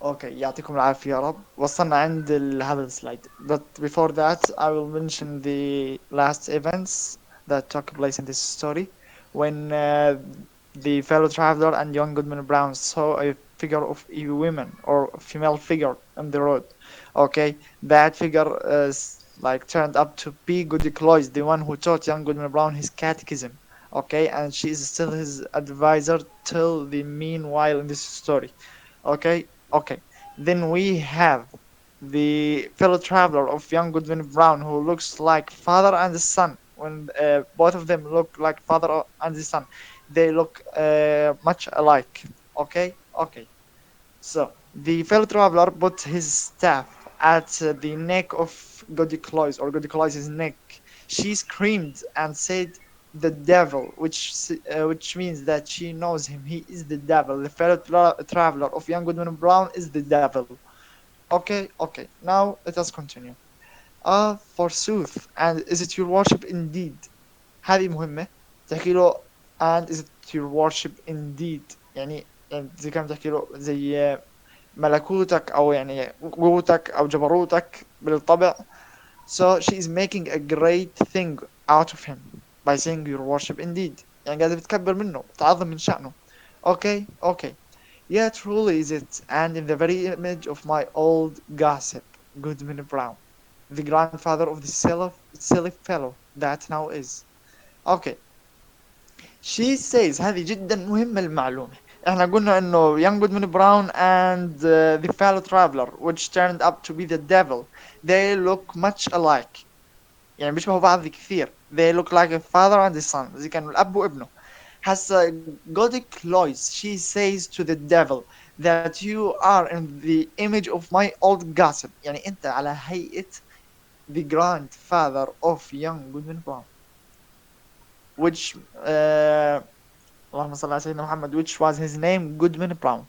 اوكي يعطيكم العافية يا رب. وصلنا عند هذا السلايد. But before that I will mention the last events that took place in this story when the fellow traveler and young Goodman Brown saw a figure of a woman or a female figure on the road. Okay, that figure like turned up to be Goody Cloyce, the one who taught young Goodman Brown his catechism. Okay, and she is still his advisor till the meanwhile in this story. Okay, okay. Then we have the fellow traveler of young Goodwin Brown, who looks like father and son. When both of them look like father and the son, they look much alike. Okay, okay. So the fellow traveler put his staff at the neck of Godiclois or Godiclois's neck. She screamed and said, "The devil," which means that she knows him. He is the devil. The fellow traveler of young Goodman Brown is the devil. Okay, okay. Now let us continue. Forsooth, and is it your worship indeed? هذه مهمة. تحكي له and is it your worship indeed. يعني زي كان تحكي له زي ملكوتك او يعني قوتك او جبروتك بالطبع. So she is making a great thing out of him by saying your worship indeed. يعني قاعدة بتكبر منه تعظم من شأنه. Okay, okay. Yeah, truly is it, and in the very image of my old gossip, Goodman Brown, the grandfather of the silly fellow that now is. Okay, she says هذه جدا مهمة المعلومة. احنا قلنا انه young Goodman Brown and the fellow traveler which turned up to be the devil, they look much alike. يعني بيشبهوا بعض كثير. They look like a father and a son. زي كانوا الأب وابنه. Has Godic Lois, she says to the devil that you are in the image of my old gossip. يعني أنت على هيئة the grandfather of young Goodman Brown, which اللهم صل على سيدنا محمد, which was his name Goodman Brown.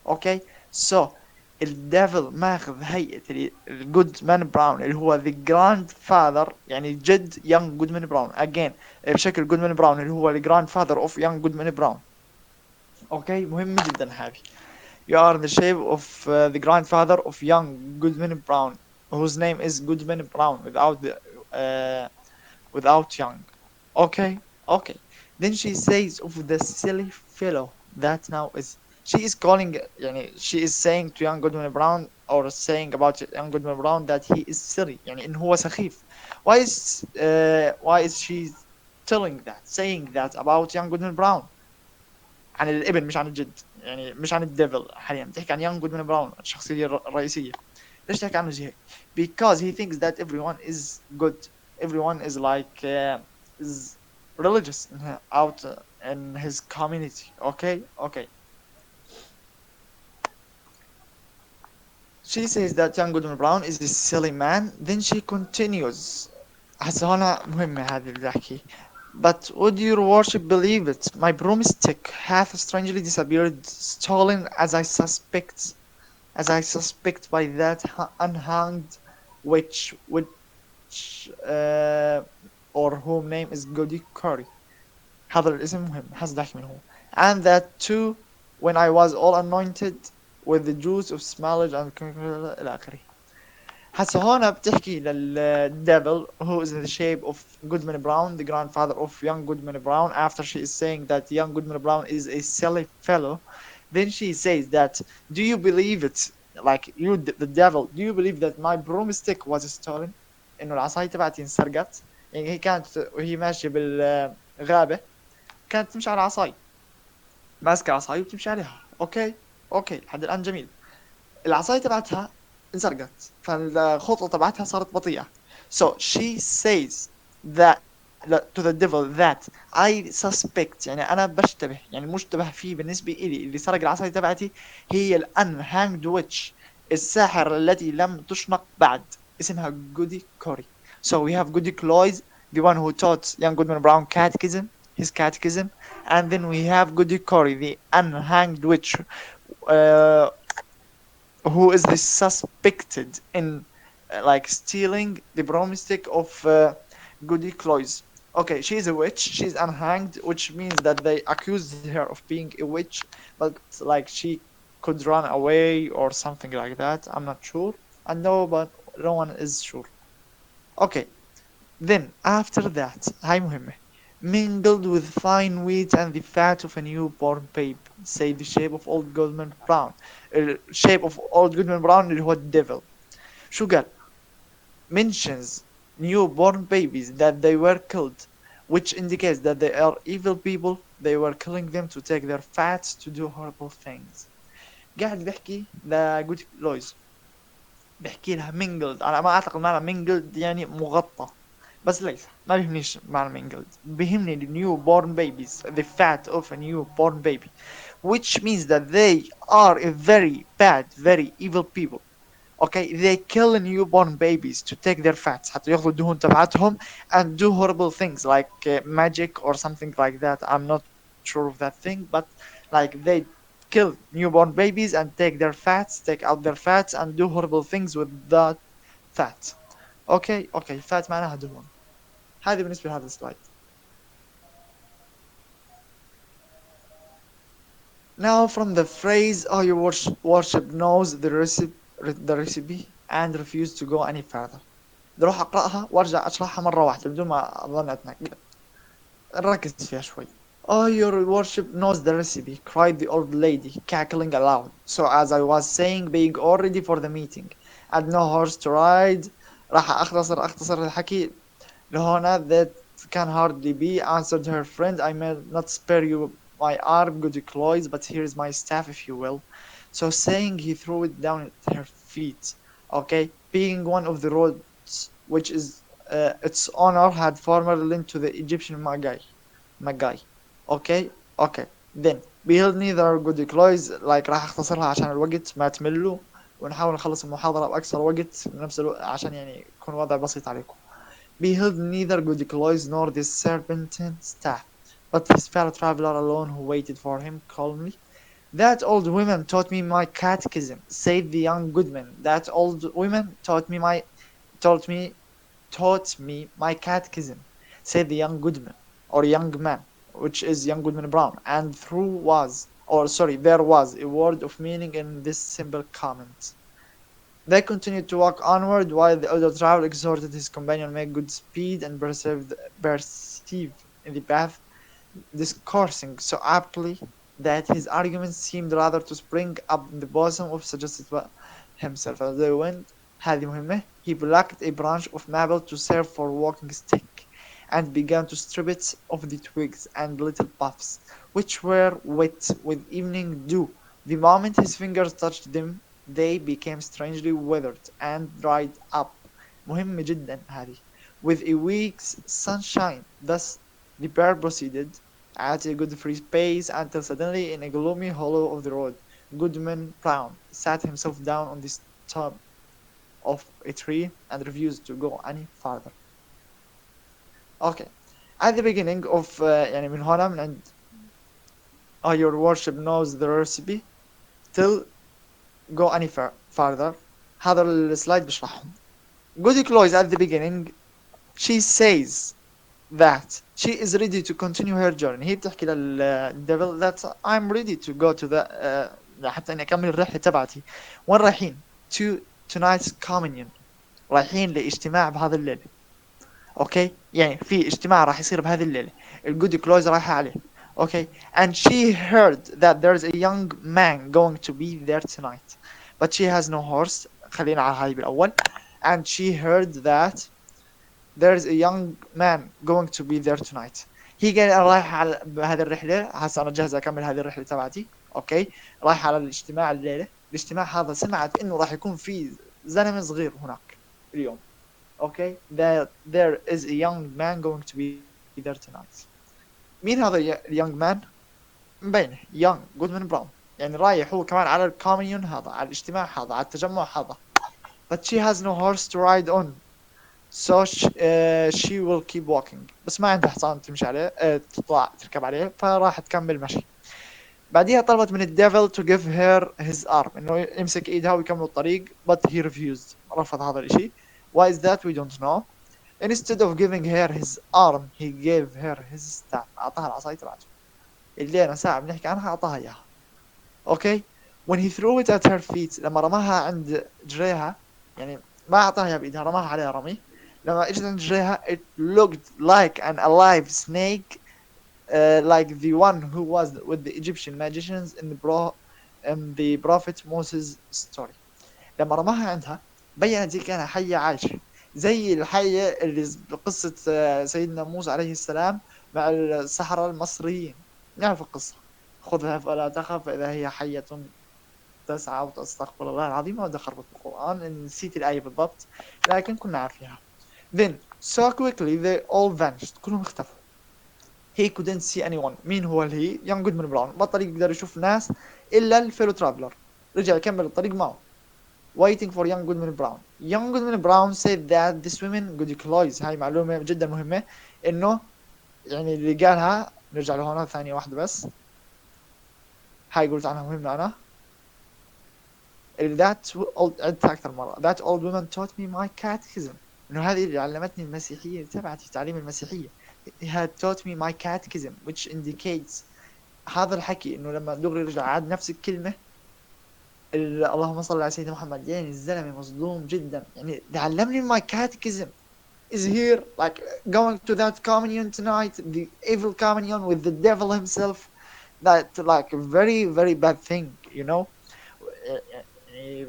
Okay, so الديفل ماخذ هيئة الجودمان براون اللي هو the grandfather, يعني جد young Goodman Brown again بشكل Goodman Brown اللي هو the grandfather of young Goodman Brown. اوكي مهمة جدا هذه. You are in the shape of the grandfather of young Goodman Brown, whose name is Goodman Brown uh, without young. Okay, okay. Then she says of the silly fellow that now is. She is calling, يعني she is saying to young Goodman Brown or saying about young Goodman Brown that he is silly, يعني إن هو سخيف. Why is she telling that, saying that about young Goodman Brown? عن الابن مش عن الجد. يعني مش عن الديفل حاليا بتحكي عن يانج جودمان براون الشخصية الرئيسية. ليش تحكي عنه زي هيك؟ Because he thinks that everyone is good, everyone is like is religious out in his community. Okay, okay. She says that young Goodman Brown is a silly man. Then she continues. هسه هنا مهمة هذه اللي بحكي. But would your worship believe it? My broomstick hath strangely disappeared, stolen as I suspect by that unhanged witch, uh, or whom name is Goody Curry. هذا الاسم مهم حسدك من هو. And that too when I was all anointed with the juice of smallage and إلى آخره. هسه هون بتحكي للديفل who is in the shape of Goodman Brown, the grandfather of young Goodman Brown, after she is saying that young Goodman Brown is a silly fellow. Then she says that, do you believe it? Like you, the devil, do you believe that my broomstick was stolen? إنه العصاية تبعتي انسرقت. يعني هي كانت وهي ماشية بالغابة كانت تمشي على عصاي ماسكة عصاي وبتمشي عليها. أوكي أوكي لحد الآن جميل. العصاية تبعتها انسرقت فالخطوة تبعتها صارت بطيئة. So she says that to the devil that I suspect, يعني أنا بشتبه يعني مشتبه فيه بالنسبة إلي اللي سرق العصاية تبعتي هي unhanged witch, الساحر التي لم تشنق بعد, اسمها Goody Cory. So we have Goody Cloyes, the one who taught young Goodman Brown his catechism, and then we have Goody Cory, the unhanged witch, uh, who is the suspected in like stealing the broomstick of Goody Cloyes. Okay, she's a witch. She's unhanged, which means that they accused her of being a witch, but like she could run away or something like that. I'm not sure. I know, but no one is sure. Okay, then after that, هاي مهمة. Mingled with fine wheat and the fat of a newborn babe. Say the shape of old Goodman Brown. Shape of old Goodman Brown اللي هو الديفل. شو قال؟ Mentions newborn babies that they were killed, which indicates that they are evil people. They were killing them to take their fats to do horrible things. قاعد بيحكي لجود لويز، بيحكي لها mingled. انا ما اعتقد معنى mingled يعني مغطى، بس ليس ما بيهمنيش معنى mingled، بيهمني ال newborn babies, the fat of a newborn baby, which means that they are a very bad, very evil people. Okay, they kill newborn babies to take their fats حتى ياخذوا الدهون تبعتهم and do horrible things like magic or something like that. I'm not sure of that thing, but like they kill newborn babies and take their fats, take out their fats and do horrible things with that fat. اوكي fat معناها دهون. هذه بالنسبة لهذا السلايد. Now from the phrase oh your worship knows the recipe and refuse to go any further. بدي اروح اقراها وارجع اشرحها مره واحده بدون ما اظل اتنقل، نركز فيها شوي. Oh, your worship knows the recipe, cried the old lady, cackling aloud. So as I was saying, being all ready for the meeting, and no horse to ride. راح أختصر الحكي لهنا. That can hardly be, answered her friend. I may not spare you my arm, good Cloys, but here's my staff if you will. So saying, he threw it down at her feet. Okay, being one of the roads which is its owner had formerly linked to the Egyptian Magi. اوكي then behold neither good Cloys. like راح اختصرها عشان الوقت ما تملوا، ونحاول نخلص المحاضرة بأقصر وقت بنفس الوقت عشان يعني يكون الوضع بسيط عليكم. Beheld neither good Cloys nor this serpentine staff, but his fellow traveler alone who waited for him calmly. That old woman taught me my catechism, said the young Goodman. That old woman taught me taught me my catechism, said the young Goodman, or young man, which is young Goodman Brown, and there was a word of meaning in this simple comment. They continued to walk onward while the elder traveler exhorted his companion to make good speed and perceive in the path, discoursing so aptly that his arguments seemed rather to spring up in the bosom of suggested himself. As they went, هذه مهمة, he plucked a branch of maple to serve for walking stick, and began to strip it of the twigs and little puffs, which were wet with evening dew. The moment his fingers touched them, they became strangely withered and dried up. مهم جدا هذه. With a week's sunshine. Thus the pair proceeded at a good free pace until suddenly in a gloomy hollow of the road, Goodman Brown sat himself down on the stump of a tree and refused to go any farther. Okay. At the beginning of يعني من هنا من عند your worship knows the recipe till go any farther. هذا السلايد بشرحهم. Goody Cloys at the beginning she says that she is ready to continue her journey. هي بتحكي للديفل that I'm ready to go to the حتى اني اكمل الرحله تبعتي. وين رايحين؟ to tonight's communion. رايحين لاجتماع بهذا الليل. اوكي يعني في اجتماع راح يصير بهذه الليله. الجود كلوز رايحه عليه. Okay, and she heard that there's a young man going to be there tonight, but she has no horse. خلينا على هاي بالأول. And she heard that there's a young man going to be there tonight. هي قال أنا رايح على بهذه الرحلة، هسه أنا جاهز أكمل هذه الرحلة تبعتي. أوكي، رايح على الاجتماع الليلة. الاجتماع هذا سمعت إنه راح يكون في زلمة صغير هناك اليوم. Okay, that there is a young man going to be there tonight. مين هذا young man؟ مبينه young Goodman Brown. يعني رايح هو كمان على الكوميون هذا، على الاجتماع هذا، على التجمع هذا. But she has no horse to ride on, so she will keep walking. بس ما عندها حصان تمشي عليه، تطلع تركب عليه، فراح تكمل مشي. بعديها طلبت من الديفل to give her his arm، إنه يمسك إيدها ويكملوا الطريق. But he refused. رفض هذا الإشي. Why is that? We don't know. Instead of giving her his arm, he gave her his staff. أعطاها العصاية تبعته اللي أنا ساعة بنحكي عنها، أعطاها إياها. Okay, when he threw it at her feet لما رماها عند جريها يعني ما أعطاها إياها بإيدها رماها عليها رمي لما إجت عند جريها it looked like an alive snake like the one who was with the Egyptian magicians in the prophet Moses story لما رماها عندها بينت زي كانها حية عايشة زي الحية اللي بقصة سيدنا موسى عليه السلام مع السحرة المصريين نعرف القصة خذها فلا تخف فإذا هي حية تسعى وتستغفر الله العظيم وده خربط القرآن نسيت الآية بالضبط لكن كنا عارفينها then so quickly they all vanished كلهم اختفوا he couldn't see anyone مين هو الهي young Goodman Brown بطل يقدر يشوف ناس إلا الفيلو ترافلر رجع يكمل الطريق معه waiting for young Goodman Brown young Goodman Brown said that this women good clothes هاي معلومة جدا مهمة إنه يعني اللي قالها نرجع لهنا ثانية واحدة بس هاي قلت عنها مهمة أنا that old عدتها أكثر مرة that old woman taught me my catechism إنه هذه اللي علمتني المسيحية تبعتي تعليم المسيحية he had taught me my catechism which indicates هذا الحكي إنه لما دغري رجع عاد نفس الكلمة اللهم صل على سيدنا محمد يعني الزلمة مصدوم جدا يعني علمني my catechism is here like going to that communion tonight the evil communion with the devil himself that like a very very bad thing you know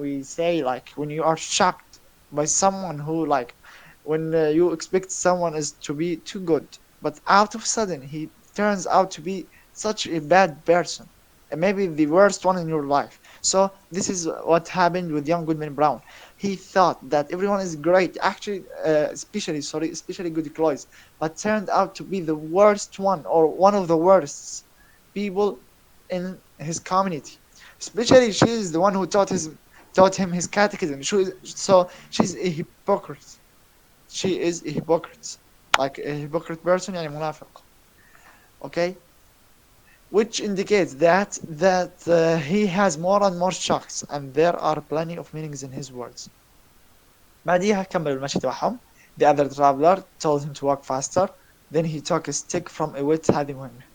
we say like when you are shocked by someone who like when you expect someone is to be too good but out of sudden he turns out to be such a bad person and maybe the worst one in your life so this is what happened with young Goodman Brown he thought that everyone is great actually especially good clothes but turned out to be the worst one or one of the worst people in his community especially she is the one who taught him his catechism so she's a hypocrite she is a hypocrite like a hypocrite person يعني منافق okay which indicates that he has more and more shocks and there are plenty of meanings in his words بعديها كملوا المشي تبعهم the other traveler told him to walk faster then he took a stick from a witch هذه مهمة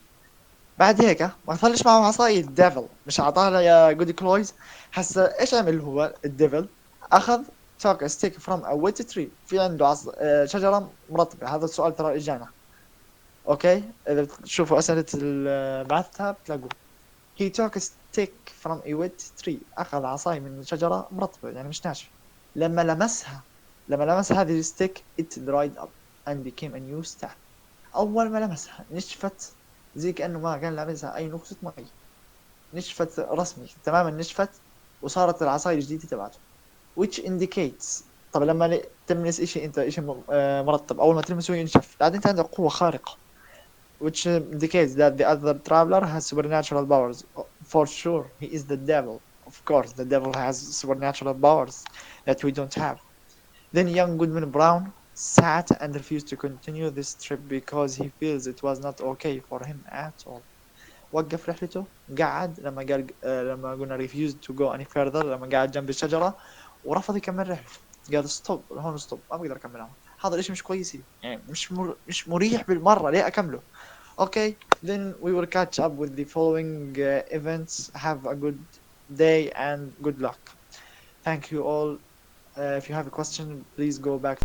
بعد هيك ما ظلش معه عصاية الديفل مش عطاها يا جودي كلويز هسا ايش عمل هو الديفل اخذ took a stick from a wet tree في عنده شجرة مرطبة هذا السؤال ترى اجانا اوكي اذا تشوفوا اسئلة بعثتها بتلاقوا he took a stick from a wet tree اخذ عصاية من شجرة مرطبة يعني مش ناشفة لما لمس هذه الستيك it dried up and became a new staff اول ما لمسها نشفت زي كأنه ما كان لابسها أي نقطة مي نشفت رسمي تماما نشفت وصارت العصاية الجديدة تبعته which indicates طب لما تلمس إشي أنت إشي مرطب أول ما تلمسه ينشف بعدين أنت عندك قوة خارقة which indicates that the other traveler has supernatural powers for sure he is the devil of course the devil has supernatural powers that we don't have then young Goodman Brown sat and refused to continue this trip because he feels it was not okay for him at all. وقف رحلته قعد لما قال لما قلنا refused to go any further لما قعد جنب الشجرة ورفض يكمل رحلته قال ستوب هون ستوب ما بقدر أكمل هذا الإشي مش كويس يعني مش مريح بالمرة ليه أكمله okay then we will catch up with the following events have a good day and good luck thank you all if you have a question please go back